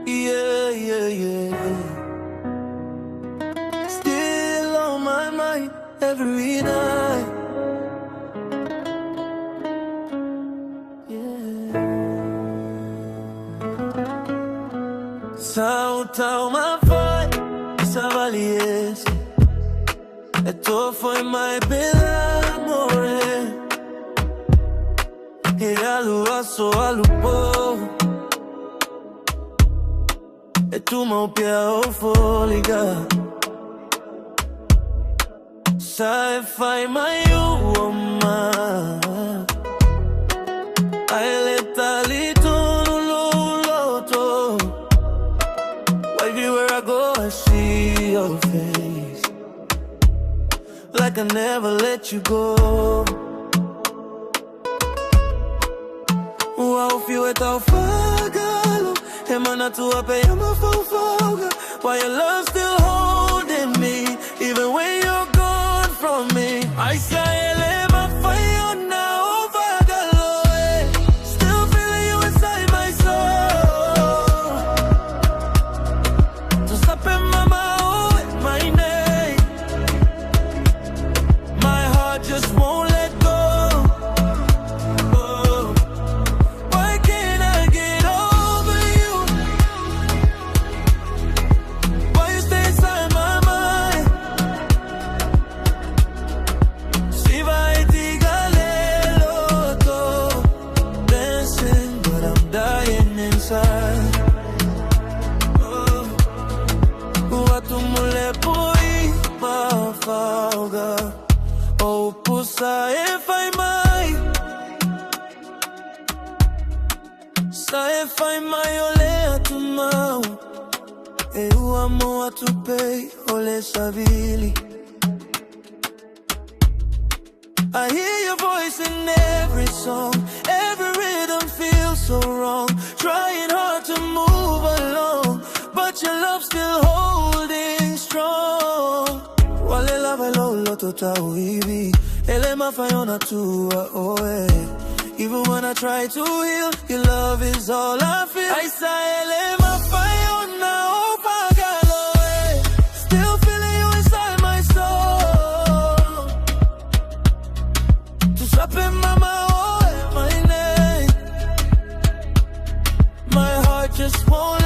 Yeah, yeah, yeah. Still on my mind every night. Yeah. Tau Mafai, Savaliese. Esto fue my bella amore. Era luaso alupo. E tu mo piao foliga. Sai fai mai uoma. Ai letalito no loto. Everywhere I go I see your face. Like I never let you go. Wow, fio é tão Faagalo. Emana tua peia uma fofoga. Why your love still holding me, even when you're gone from me. Aisea, Mafai now, Faagalo. Still feeling you inside my soul. So stop in my mouth, my name. My heart just won't let go. Oh, pusa e fai mai. Sa e fai mai ole tu mau. E o amo a tu pei ole savili. I hear your voice in every song. Every rhythm feels so wrong. Trying hard to move along, but your love still holding strong. Wale lava lo totau ibi. Ele Mafai ona tua oe. Even when I try to heal, your love is all I feel. Aisea, Mafai ona o Faagalo. Still feeling you inside my soul. To swap in mama oe, my name. My heart just won't